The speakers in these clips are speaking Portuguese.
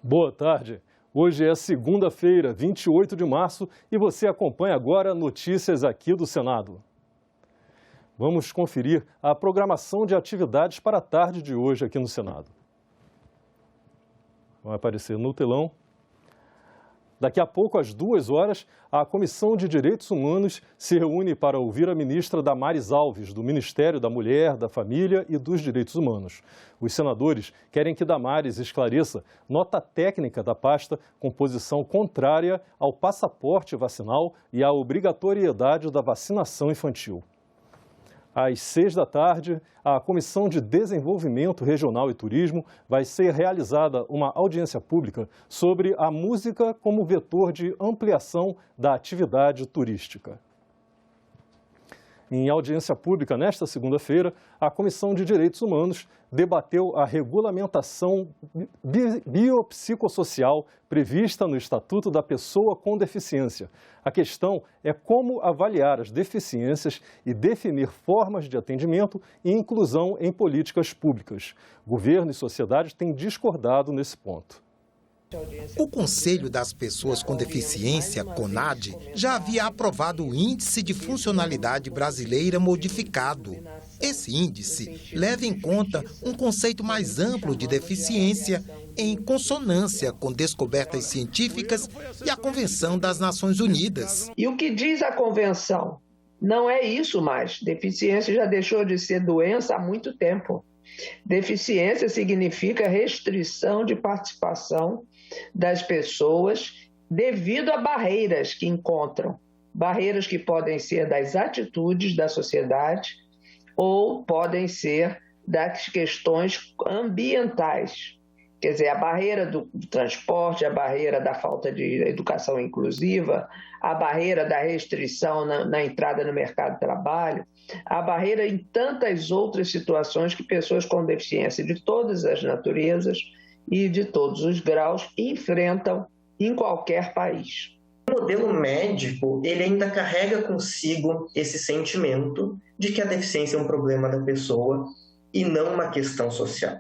Boa tarde. Hoje é segunda-feira, 28 de março, e você acompanha agora notícias aqui do Senado. Vamos conferir a programação de atividades para a tarde de hoje aqui no Senado. Vai aparecer no telão. Daqui a pouco, às 2 horas, a Comissão de Direitos Humanos se reúne para ouvir a ministra Damares Alves, do Ministério da Mulher, da Família e dos Direitos Humanos. Os senadores querem que Damares esclareça nota técnica da pasta com posição contrária ao passaporte vacinal e à obrigatoriedade da vacinação infantil. Às 6 da tarde, a Comissão de Desenvolvimento Regional e Turismo vai ser realizada uma audiência pública sobre a música como vetor de ampliação da atividade turística. Em audiência pública nesta segunda-feira, a Comissão de Direitos Humanos debateu a regulamentação biopsicossocial prevista no Estatuto da Pessoa com Deficiência. A questão é como avaliar as deficiências e definir formas de atendimento e inclusão em políticas públicas. Governo e sociedade têm discordado nesse ponto. O Conselho das Pessoas com Deficiência, CONAD, já havia aprovado o Índice de Funcionalidade Brasileira modificado. Esse índice leva em conta um conceito mais amplo de deficiência, em consonância com descobertas científicas e a Convenção das Nações Unidas. E o que diz a Convenção? Não é isso mais. Deficiência já deixou de ser doença há muito tempo. Deficiência significa restrição de participação das pessoas devido a barreiras que encontram. Barreiras que podem ser das atitudes da sociedade ou podem ser das questões ambientais. Quer dizer, a barreira do transporte, a barreira da falta de educação inclusiva, a barreira da restrição na entrada no mercado de trabalho, a barreira em tantas outras situações que pessoas com deficiência de todas as naturezas e de todos os graus enfrentam em qualquer país. O modelo médico, ele ainda carrega consigo esse sentimento de que a deficiência é um problema da pessoa e não uma questão social.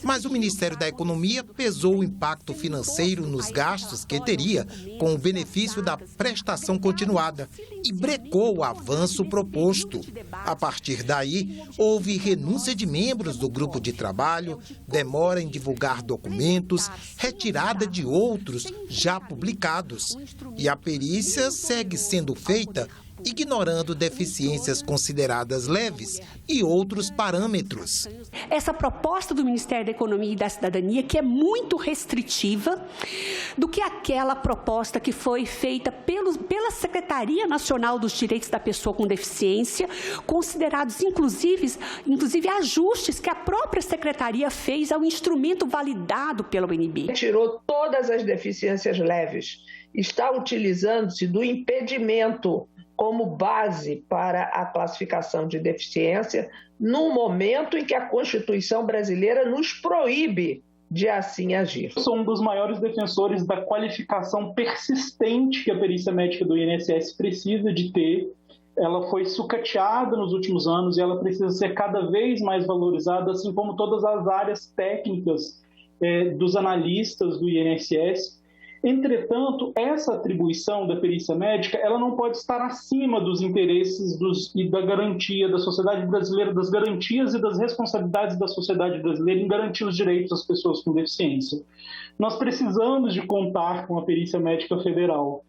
Mas o Ministério da Economia pesou o impacto financeiro nos gastos que teria com o benefício da prestação continuada e brecou o avanço proposto. A partir daí, houve renúncia de membros do grupo de trabalho, demora em divulgar documentos, retirada de outros já publicados. E a perícia segue sendo feita ignorando deficiências consideradas leves e outros parâmetros. Essa proposta do Ministério da Economia e da Cidadania, que é muito restritiva do que aquela proposta que foi feita pela Secretaria Nacional dos Direitos da Pessoa com Deficiência, considerados inclusive ajustes que a própria Secretaria fez ao instrumento validado pela UNB. Tirou todas as deficiências leves, está utilizando-se do impedimento como base para a classificação de deficiência, no momento em que a Constituição brasileira nos proíbe de assim agir. Sou um dos maiores defensores da qualificação persistente que a perícia médica do INSS precisa de ter. Ela foi sucateada nos últimos anos e ela precisa ser cada vez mais valorizada, assim como todas as áreas técnicas dos analistas do INSS. Entretanto, essa atribuição da perícia médica, ela não pode estar acima dos interesses e da garantia da sociedade brasileira, das garantias e das responsabilidades da sociedade brasileira em garantir os direitos das pessoas com deficiência. Nós precisamos de contar com a perícia médica federal.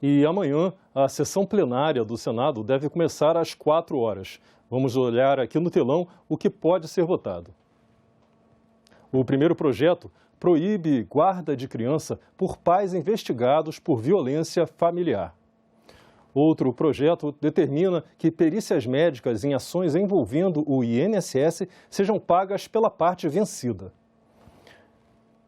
E amanhã, a sessão plenária do Senado deve começar às 4 horas. Vamos olhar aqui no telão o que pode ser votado. O primeiro projeto proíbe guarda de criança por pais investigados por violência familiar. Outro projeto determina que perícias médicas em ações envolvendo o INSS sejam pagas pela parte vencida.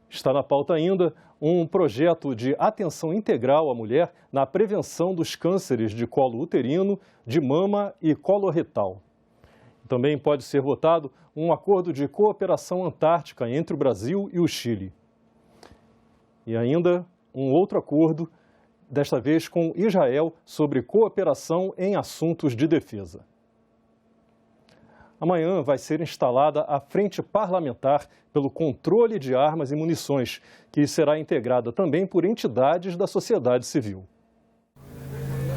Está na pauta ainda um projeto de atenção integral à mulher na prevenção dos cânceres de colo uterino, de mama e coloretal. Também pode ser votado um acordo de cooperação antártica entre o Brasil e o Chile. E ainda um outro acordo, desta vez com Israel, sobre cooperação em assuntos de defesa. Amanhã vai ser instalada a Frente Parlamentar pelo Controle de Armas e Munições, que será integrada também por entidades da sociedade civil.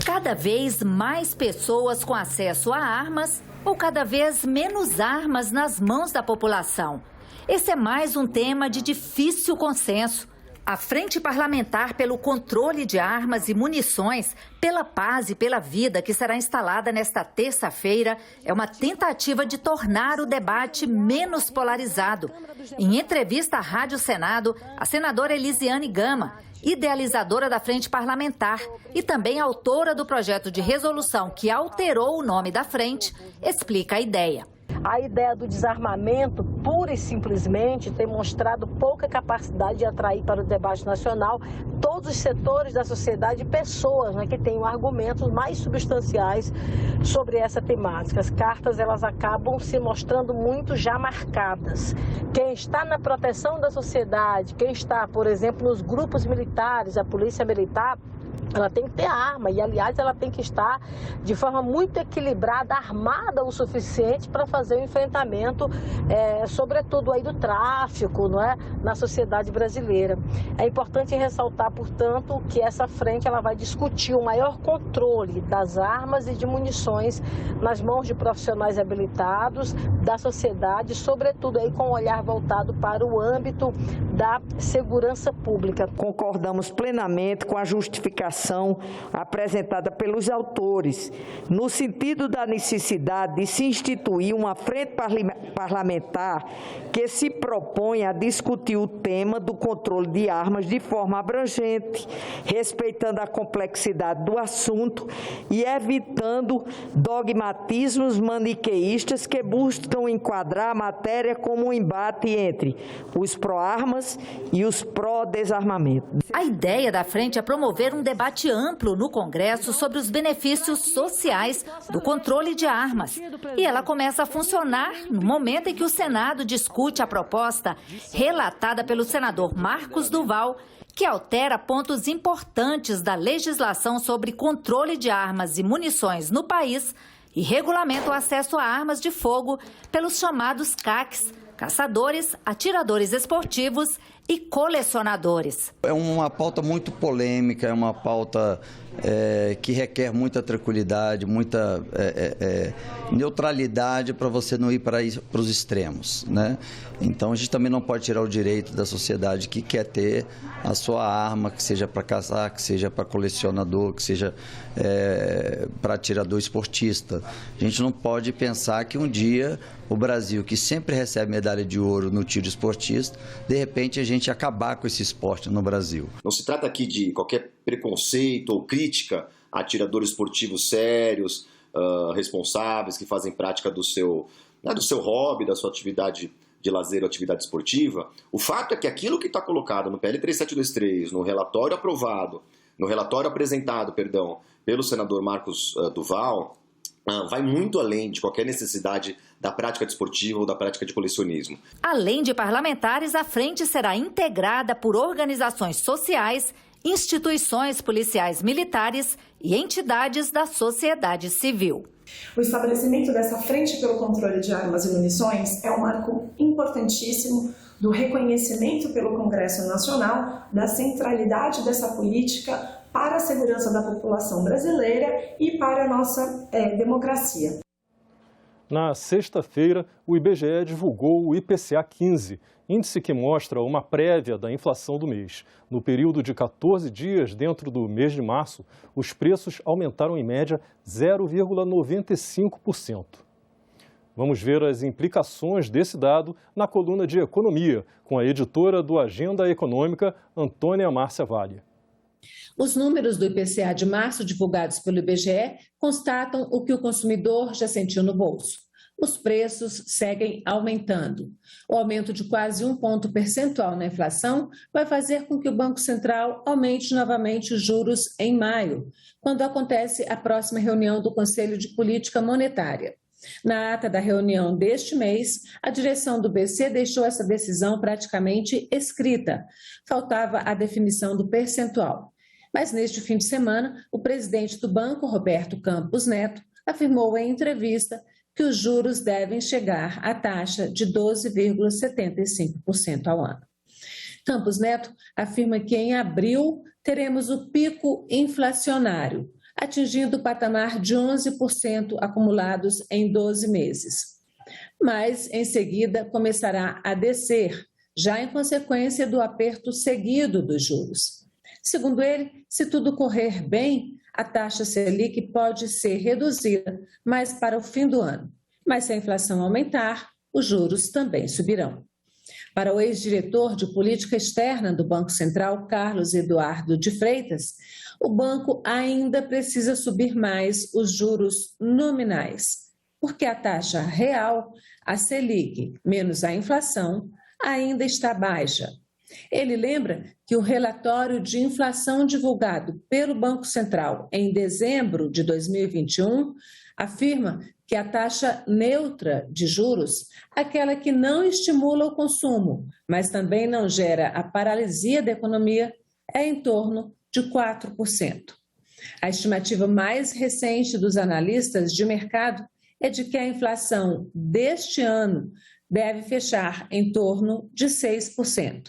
Cada vez mais pessoas com acesso a armas ou cada vez menos armas nas mãos da população. Esse é mais um tema de difícil consenso. A Frente Parlamentar pelo Controle de Armas e Munições, pela Paz e pela Vida, que será instalada nesta terça-feira, é uma tentativa de tornar o debate menos polarizado. Em entrevista à Rádio Senado, a senadora Elisiane Gama, idealizadora da Frente Parlamentar e também autora do projeto de resolução que alterou o nome da frente, explica a ideia. A ideia do desarmamento, pura e simplesmente, tem mostrado pouca capacidade de atrair para o debate nacional todos os setores da sociedade e pessoas, que tenham argumentos mais substanciais sobre essa temática. As cartas elas acabam se mostrando muito já marcadas. Quem está na proteção da sociedade, quem está, por exemplo, nos grupos militares, a polícia militar, ela tem que ter arma e, aliás, ela tem que estar de forma muito equilibrada, armada o suficiente para fazer o enfrentamento, sobretudo aí do tráfico, na sociedade brasileira. É importante ressaltar, portanto, que essa frente ela vai discutir o maior controle das armas e de munições nas mãos de profissionais habilitados da sociedade, sobretudo aí com um olhar voltado para o âmbito da segurança pública. Concordamos plenamente com a justificação apresentada pelos autores, no sentido da necessidade de se instituir uma frente parlamentar que se propõe a discutir o tema do controle de armas de forma abrangente, respeitando a complexidade do assunto e evitando dogmatismos maniqueístas que buscam enquadrar a matéria como um embate entre os pró-armas e os pró-desarmamento. A ideia da frente é promover um debate amplo no Congresso sobre os benefícios sociais do controle de armas. E ela começa a funcionar no momento em que o Senado discute a proposta relatada pelo senador Marcos Duval, que altera pontos importantes da legislação sobre controle de armas e munições no país e regulamenta o acesso a armas de fogo pelos chamados CACs, caçadores, atiradores esportivos e colecionadores. É uma pauta muito polêmica, é uma pauta que requer muita tranquilidade, muita neutralidade para você não ir para os extremos, Então a gente também não pode tirar o direito da sociedade que quer ter a sua arma, que seja para caçar, que seja para colecionador, que seja para atirador esportista. A gente não pode pensar que um dia o Brasil, que sempre recebe medalha de ouro no tiro esportista, de repente a gente acabar com esse esporte no Brasil. Não se trata aqui de qualquer preconceito ou crítica a atiradores esportivos sérios, responsáveis, que fazem prática do seu hobby, da sua atividade de lazer ou atividade esportiva. O fato é que aquilo que está colocado no PL 3723, no relatório apresentado, pelo senador Marcos Duval, vai muito além de qualquer necessidade da prática desportiva ou da prática de colecionismo. Além de parlamentares, a frente será integrada por organizações sociais, instituições policiais militares e entidades da sociedade civil. O estabelecimento dessa frente pelo controle de armas e munições é um marco importantíssimo do reconhecimento pelo Congresso Nacional da centralidade dessa política para a segurança da população brasileira e para a nossa democracia. Na sexta-feira, o IBGE divulgou o IPCA 15, índice que mostra uma prévia da inflação do mês. No período de 14 dias dentro do mês de março, os preços aumentaram em média 0,95%. Vamos ver as implicações desse dado na coluna de Economia, com a editora do Agenda Econômica, Antônia Márcia Vale. Os números do IPCA de março divulgados pelo IBGE constatam o que o consumidor já sentiu no bolso. Os preços seguem aumentando. O aumento de quase 1 ponto percentual na inflação vai fazer com que o Banco Central aumente novamente os juros em maio, quando acontece a próxima reunião do Conselho de Política Monetária. Na ata da reunião deste mês, a direção do BC deixou essa decisão praticamente escrita. Faltava a definição do percentual. Mas neste fim de semana, o presidente do banco, Roberto Campos Neto, afirmou em entrevista que os juros devem chegar à taxa de 12,75% ao ano. Campos Neto afirma que em abril teremos o pico inflacionário, atingindo o patamar de 11% acumulados em 12 meses. Mas, em seguida, começará a descer, já em consequência do aperto seguido dos juros. Segundo ele, se tudo correr bem, a taxa Selic pode ser reduzida mais para o fim do ano. Mas se a inflação aumentar, os juros também subirão. Para o ex-diretor de política externa do Banco Central, Carlos Eduardo de Freitas, o banco ainda precisa subir mais os juros nominais, porque a taxa real, a Selic, menos a inflação, ainda está baixa. Ele lembra que o relatório de inflação divulgado pelo Banco Central em dezembro de 2021 afirma que a taxa neutra de juros, aquela que não estimula o consumo, mas também não gera a paralisia da economia, é em torno de 4%. A estimativa mais recente dos analistas de mercado é de que a inflação deste ano deve fechar em torno de 6%.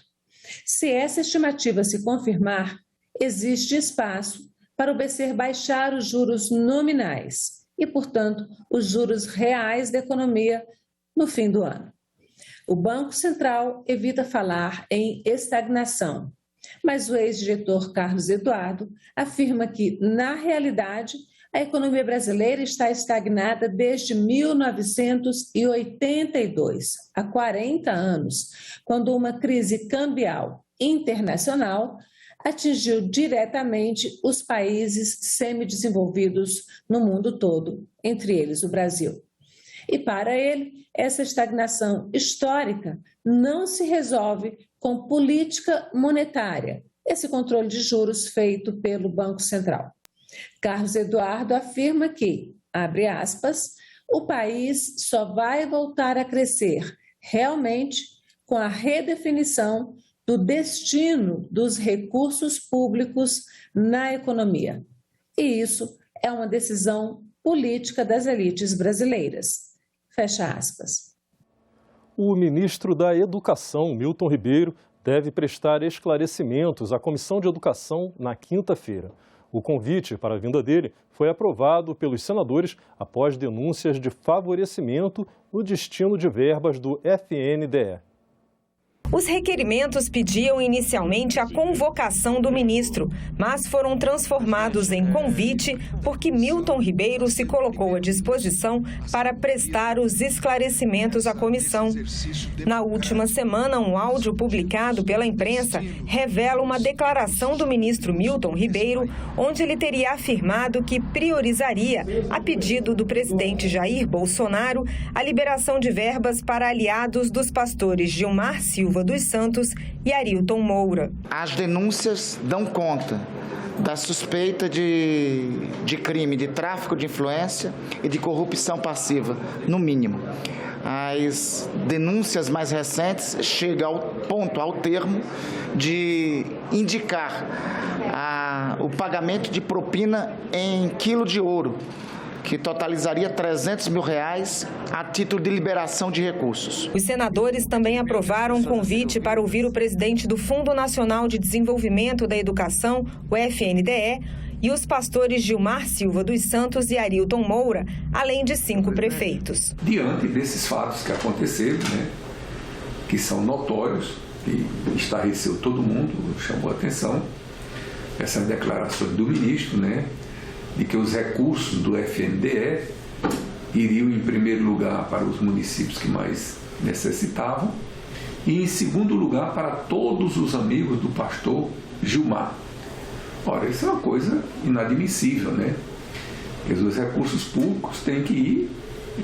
Se essa estimativa se confirmar, existe espaço para o BC baixar os juros nominais e, portanto, os juros reais da economia no fim do ano. O Banco Central evita falar em estagnação, mas o ex-diretor Carlos Eduardo afirma que, na realidade, a economia brasileira está estagnada desde 1982, há 40 anos, quando uma crise cambial internacional atingiu diretamente os países semidesenvolvidos no mundo todo, entre eles o Brasil. E para ele, essa estagnação histórica não se resolve com política monetária, esse controle de juros feito pelo Banco Central. Carlos Eduardo afirma que, abre aspas, o país só vai voltar a crescer realmente com a redefinição do destino dos recursos públicos na economia. E isso é uma decisão política das elites brasileiras. Fecha aspas. O ministro da Educação, Milton Ribeiro, deve prestar esclarecimentos à Comissão de Educação na quinta-feira. O convite para a vinda dele foi aprovado pelos senadores após denúncias de favorecimento no destino de verbas do FNDE. Os requerimentos pediam inicialmente a convocação do ministro, mas foram transformados em convite porque Milton Ribeiro se colocou à disposição para prestar os esclarecimentos à comissão. Na última semana, um áudio publicado pela imprensa revela uma declaração do ministro Milton Ribeiro, onde ele teria afirmado que priorizaria, a pedido do presidente Jair Bolsonaro, a liberação de verbas para aliados dos pastores Gilmar Silva dos Santos e Arilton Moura. As denúncias dão conta da suspeita de crime de tráfico de influência e de corrupção passiva, no mínimo. As denúncias mais recentes chegam ao termo de indicar o pagamento de propina em quilo de ouro, que totalizaria R$300 mil a título de liberação de recursos. Os senadores também aprovaram um convite para ouvir o presidente do Fundo Nacional de Desenvolvimento da Educação, o FNDE, e os pastores Gilmar Silva dos Santos e Arilton Moura, além de 5 prefeitos. Diante desses fatos que aconteceram, que são notórios, que estarreceu todo mundo, chamou a atenção, essas declarações do ministro, de que os recursos do FNDE iriam, em primeiro lugar, para os municípios que mais necessitavam e, em segundo lugar, para todos os amigos do pastor Gilmar. Ora, isso é uma coisa inadmissível, Porque os recursos públicos têm que ir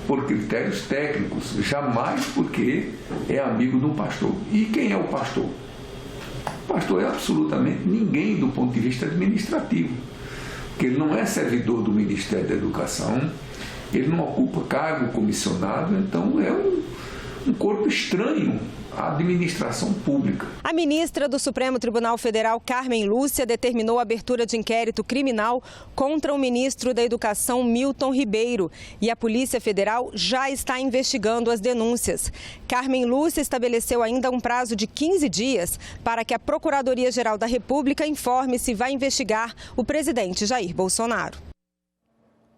por critérios técnicos, jamais porque é amigo de um pastor. E quem é o pastor? O pastor é absolutamente ninguém do ponto de vista administrativo. Que ele não é servidor do Ministério da Educação, ele não ocupa cargo comissionado, então é um corpo estranho a administração pública. A ministra do Supremo Tribunal Federal, Carmen Lúcia, determinou a abertura de inquérito criminal contra o ministro da Educação, Milton Ribeiro. E a Polícia Federal já está investigando as denúncias. Carmen Lúcia estabeleceu ainda um prazo de 15 dias para que a Procuradoria-Geral da República informe se vai investigar o presidente Jair Bolsonaro.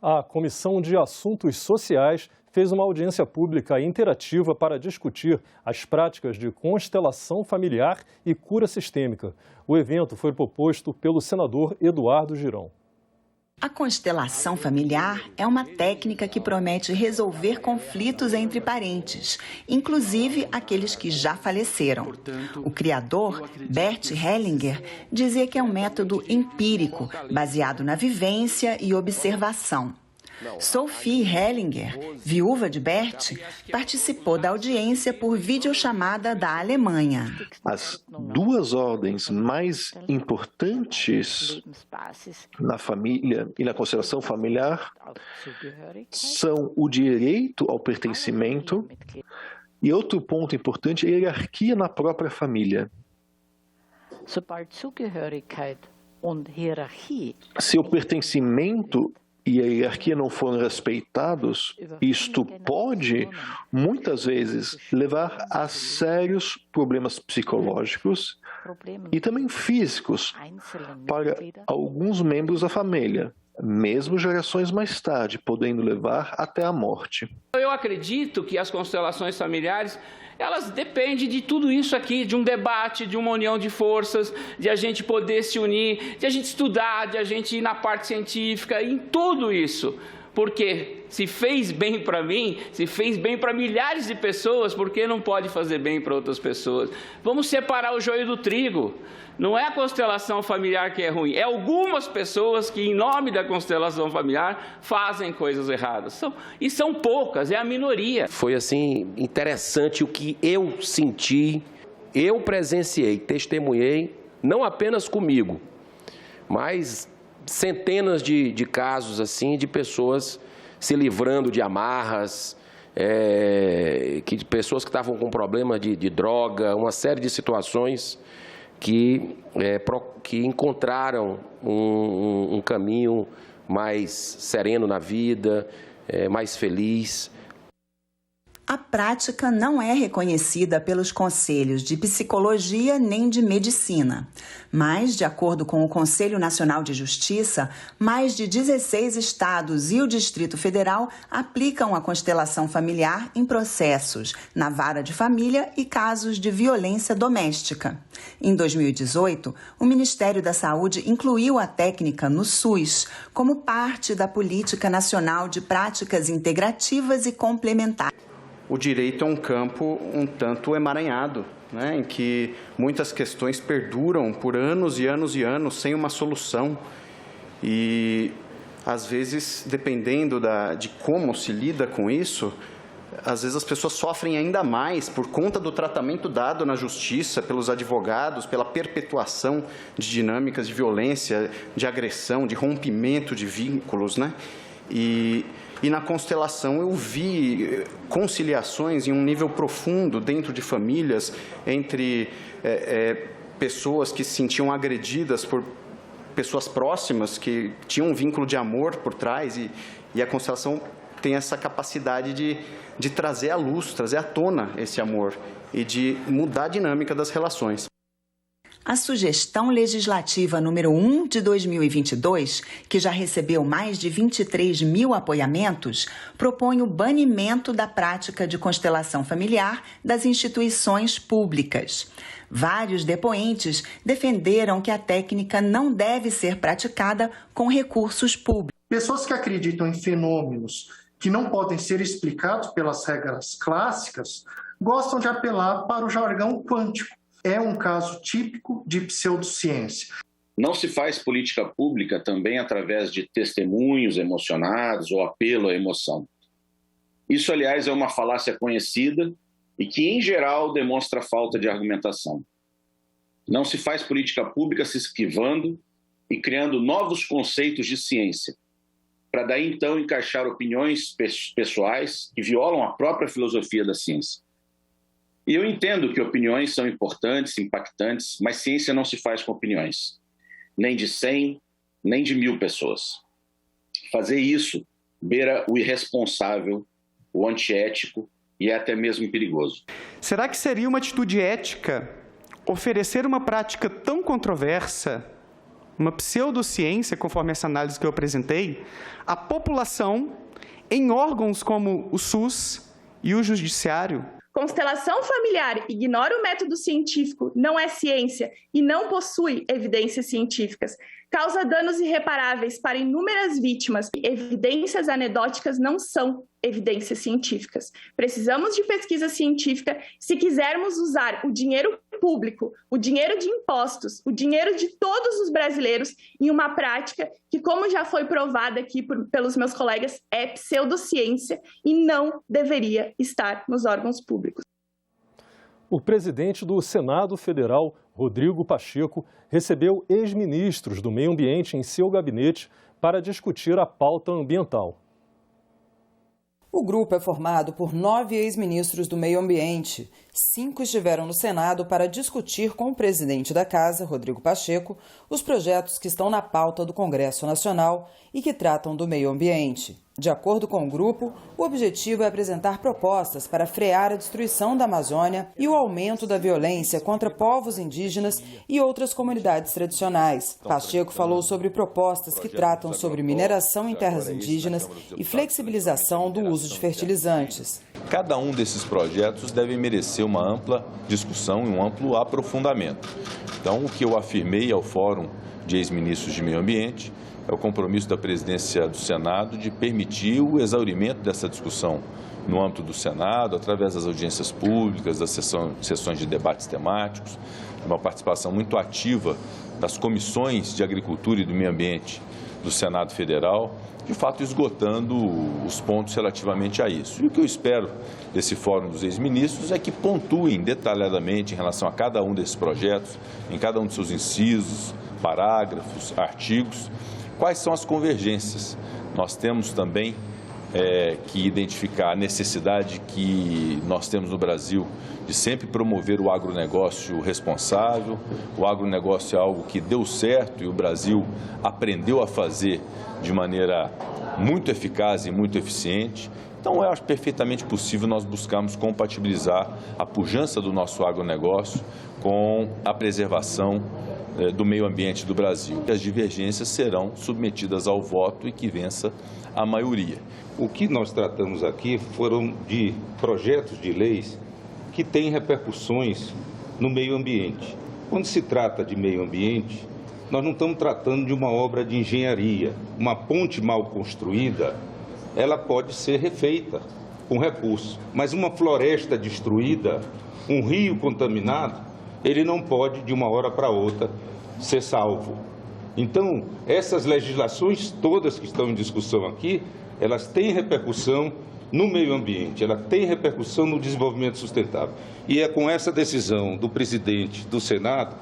A Comissão de Assuntos Sociais fez uma audiência pública interativa para discutir as práticas de constelação familiar e cura sistêmica. O evento foi proposto pelo senador Eduardo Girão. A constelação familiar é uma técnica que promete resolver conflitos entre parentes, inclusive aqueles que já faleceram. O criador, Bert Hellinger, dizia que é um método empírico, baseado na vivência e observação. Sophie Hellinger, viúva de Bert, participou da audiência por videochamada da Alemanha. As duas ordens mais importantes na família e na constelação familiar são o direito ao pertencimento e outro ponto importante é a hierarquia na própria família. Se o pertencimento e a hierarquia não forem respeitados, isto pode, muitas vezes, levar a sérios problemas psicológicos e também físicos para alguns membros da família, mesmo gerações mais tarde, podendo levar até a morte. Eu acredito que as constelações familiares, elas dependem de tudo isso aqui, de um debate, de uma união de forças, de a gente poder se unir, de a gente estudar, de a gente ir na parte científica, em tudo isso. Porque se fez bem para mim, se fez bem para milhares de pessoas, por que não pode fazer bem para outras pessoas? Vamos separar o joio do trigo. Não é a constelação familiar que é ruim, é algumas pessoas que, em nome da constelação familiar, fazem coisas erradas. E são poucas, é a minoria. Foi, assim, interessante o que eu senti, eu presenciei, testemunhei, não apenas comigo, mas centenas de casos, assim, de pessoas se livrando de amarras, pessoas que estavam com problema de droga, uma série de situações que encontraram um caminho mais sereno na vida, mais feliz. A prática não é reconhecida pelos conselhos de psicologia nem de medicina. Mas, de acordo com o Conselho Nacional de Justiça, mais de 16 estados e o Distrito Federal aplicam a constelação familiar em processos na vara de família e casos de violência doméstica. Em 2018, o Ministério da Saúde incluiu a técnica no SUS como parte da Política Nacional de Práticas Integrativas e Complementares. O direito é um campo um tanto emaranhado, né, em que muitas questões perduram por anos e anos e anos sem uma solução. E, às vezes, dependendo de como se lida com isso, às vezes as pessoas sofrem ainda mais por conta do tratamento dado na justiça pelos advogados, pela perpetuação de dinâmicas de violência, de agressão, de rompimento de vínculos, né? E na constelação eu vi conciliações em um nível profundo dentro de famílias, entre pessoas que se sentiam agredidas por pessoas próximas, que tinham um vínculo de amor por trás, e a constelação tem essa capacidade de trazer à luz, trazer à tona esse amor e de mudar a dinâmica das relações. A sugestão legislativa número 1 de 2022, que já recebeu mais de 23 mil apoiamentos, propõe o banimento da prática de constelação familiar das instituições públicas. Vários depoentes defenderam que a técnica não deve ser praticada com recursos públicos. Pessoas que acreditam em fenômenos que não podem ser explicados pelas regras clássicas gostam de apelar para o jargão quântico. É um caso típico de pseudociência. Não se faz política pública também através de testemunhos emocionados ou apelo à emoção. Isso, aliás, é uma falácia conhecida e que, em geral, demonstra falta de argumentação. Não se faz política pública se esquivando e criando novos conceitos de ciência, para daí, então, encaixar opiniões pessoais que violam a própria filosofia da ciência. E eu entendo que opiniões são importantes, impactantes, mas ciência não se faz com opiniões, nem de 100, nem de 1000 pessoas. Fazer isso beira o irresponsável, o antiético e é até mesmo perigoso. Será que seria uma atitude ética oferecer uma prática tão controversa, uma pseudociência, conforme essa análise que eu apresentei, à população em órgãos como o SUS e o Judiciário? Constelação familiar ignora o método científico, não é ciência e não possui evidências científicas. Causa danos irreparáveis para inúmeras vítimas. Evidências anedóticas não são evidências científicas. Precisamos de pesquisa científica se quisermos usar o dinheiro público, o dinheiro de impostos, o dinheiro de todos os brasileiros em uma prática que, como já foi provada aqui pelos meus colegas, é pseudociência e não deveria estar nos órgãos públicos. O presidente do Senado Federal, Rodrigo Pacheco, recebeu ex-ministros do Meio Ambiente em seu gabinete para discutir a pauta ambiental. O grupo é formado por 9 ex-ministros do Meio Ambiente. 5 estiveram no Senado para discutir com o presidente da Casa, Rodrigo Pacheco, os projetos que estão na pauta do Congresso Nacional e que tratam do meio ambiente. De acordo com o grupo, o objetivo é apresentar propostas para frear a destruição da Amazônia e o aumento da violência contra povos indígenas e outras comunidades tradicionais. Pacheco falou sobre propostas que tratam sobre mineração em terras indígenas e flexibilização do uso de fertilizantes. Cada um desses projetos deve merecer uma ampla discussão e um amplo aprofundamento. Então, o que eu afirmei ao Fórum de Ex-Ministros de Meio Ambiente é o compromisso da presidência do Senado de permitir o exaurimento dessa discussão no âmbito do Senado, através das audiências públicas, das sessões de debates temáticos, uma participação muito ativa das comissões de Agricultura e do Meio Ambiente do Senado Federal, de fato esgotando os pontos relativamente a isso. E o que eu espero desse Fórum dos Ex-Ministros é que pontuem detalhadamente em relação a cada um desses projetos, em cada um de seus incisos, parágrafos, artigos, quais são as convergências. Nós temos também que identificar a necessidade que nós temos no Brasil de sempre promover o agronegócio responsável. O agronegócio é algo que deu certo e o Brasil aprendeu a fazer de maneira muito eficaz e muito eficiente. Então, eu acho perfeitamente possível nós buscarmos compatibilizar a pujança do nosso agronegócio com a preservação do meio ambiente do Brasil. As divergências serão submetidas ao voto e que vença a maioria. O que nós tratamos aqui foram de projetos de leis que têm repercussões no meio ambiente. Quando se trata de meio ambiente, nós não estamos tratando de uma obra de engenharia. Uma ponte mal construída, ela pode ser refeita com recurso, mas uma floresta destruída, um rio contaminado, ele não pode, de uma hora para outra, ser salvo. Então, essas legislações todas que estão em discussão aqui, elas têm repercussão no meio ambiente, ela tem repercussão no desenvolvimento sustentável. E é com essa decisão do presidente do Senado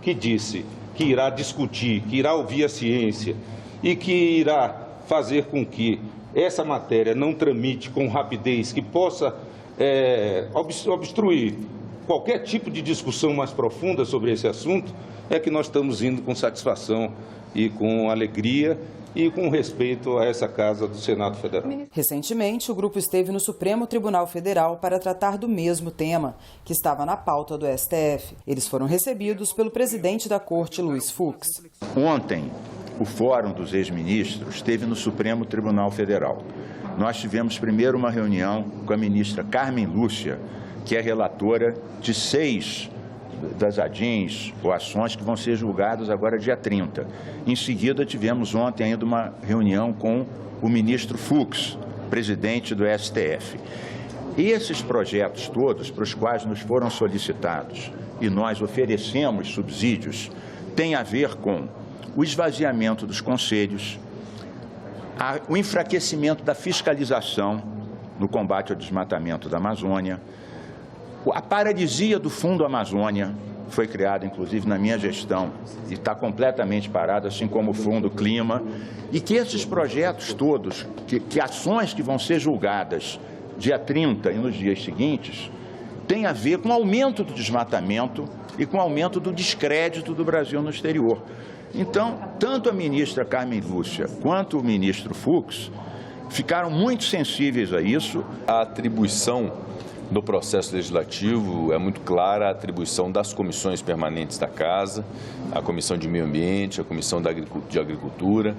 que disse que irá discutir, que irá ouvir a ciência e que irá fazer com que essa matéria não tramite com rapidez, que possa obstruir qualquer tipo de discussão mais profunda sobre esse assunto, é que nós estamos indo com satisfação e com alegria e com respeito a essa Casa do Senado Federal. Recentemente, o grupo esteve no Supremo Tribunal Federal para tratar do mesmo tema, que estava na pauta do STF. Eles foram recebidos pelo presidente da Corte, Luiz Fux. Ontem, o Fórum dos Ex-Ministros esteve no Supremo Tribunal Federal. Nós tivemos primeiro uma reunião com a ministra Carmen Lúcia, que é relatora de 6 das ADIMs ou ações que vão ser julgadas agora dia 30. Em seguida, tivemos ontem ainda uma reunião com o ministro Fux, presidente do STF. E esses projetos todos, para os quais nos foram solicitados e nós oferecemos subsídios, têm a ver com o esvaziamento dos conselhos, o enfraquecimento da fiscalização no combate ao desmatamento da Amazônia, a paralisia do Fundo Amazônia, foi criada inclusive na minha gestão e está completamente parada, assim como o Fundo Clima, e que esses projetos todos, que ações que vão ser julgadas dia 30 e nos dias seguintes, tem a ver com o aumento do desmatamento e com o aumento do descrédito do Brasil no exterior. Então, tanto a ministra Carmen Lúcia quanto o ministro Fux ficaram muito sensíveis a isso. A atribuição do processo legislativo é muito clara, a atribuição das comissões permanentes da Casa, a Comissão de Meio Ambiente, a Comissão de Agricultura.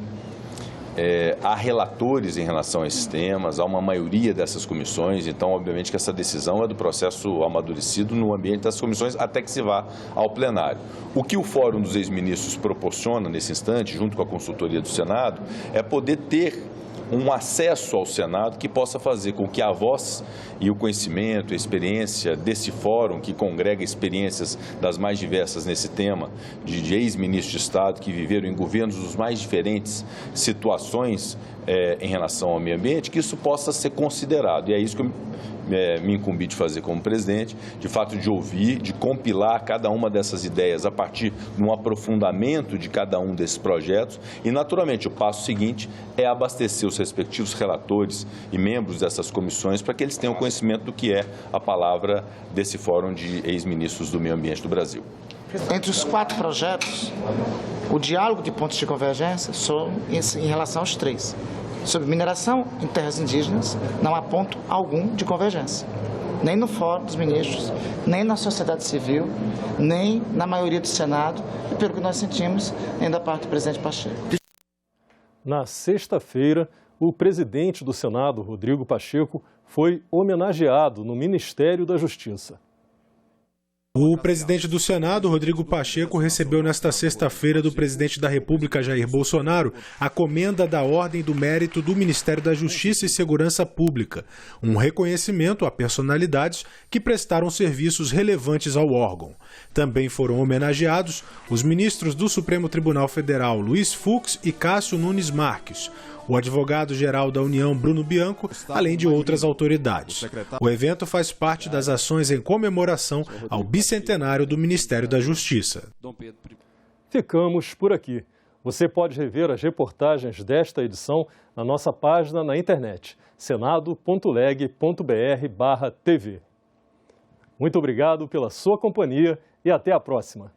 Há relatores em relação a esses temas, há uma maioria dessas comissões, então, obviamente, que essa decisão é do processo amadurecido no ambiente das comissões até que se vá ao plenário. O que o Fórum dos Ex-Ministros proporciona nesse instante, junto com a consultoria do Senado, é poder ter um acesso ao Senado que possa fazer com que a voz e o conhecimento, a experiência desse fórum, que congrega experiências das mais diversas nesse tema, de ex-ministros de Estado que viveram em governos dos mais diferentes situações em relação ao meio ambiente, que isso possa ser considerado. E é isso que eu me incumbi de fazer como presidente, de fato de ouvir, de compilar cada uma dessas ideias a partir de um aprofundamento de cada um desses projetos e, naturalmente, o passo seguinte é abastecer os respectivos relatores e membros dessas comissões para que eles tenham conhecimento do que é a palavra desse Fórum de Ex-Ministros do Meio Ambiente do Brasil. Entre os 4 projetos, o diálogo de pontos de convergência são em relação aos 3. Sobre mineração em terras indígenas, não há ponto algum de convergência. Nem no Fórum dos Ministros, nem na sociedade civil, nem na maioria do Senado, e pelo que nós sentimos, nem da parte do presidente Pacheco. Na sexta-feira, o presidente do Senado, Rodrigo Pacheco, foi homenageado no Ministério da Justiça. O presidente do Senado, Rodrigo Pacheco, recebeu nesta sexta-feira do presidente da República, Jair Bolsonaro, a Comenda da Ordem do Mérito do Ministério da Justiça e Segurança Pública, um reconhecimento a personalidades que prestaram serviços relevantes ao órgão. Também foram homenageados os ministros do Supremo Tribunal Federal, Luiz Fux e Cássio Nunes Marques, o advogado-geral da União, Bruno Bianco, além de outras autoridades. O evento faz parte das ações em comemoração ao bicentenário do Ministério da Justiça. Ficamos por aqui. Você pode rever as reportagens desta edição na nossa página na internet, senado.leg.br/tv. Muito obrigado pela sua companhia e até a próxima.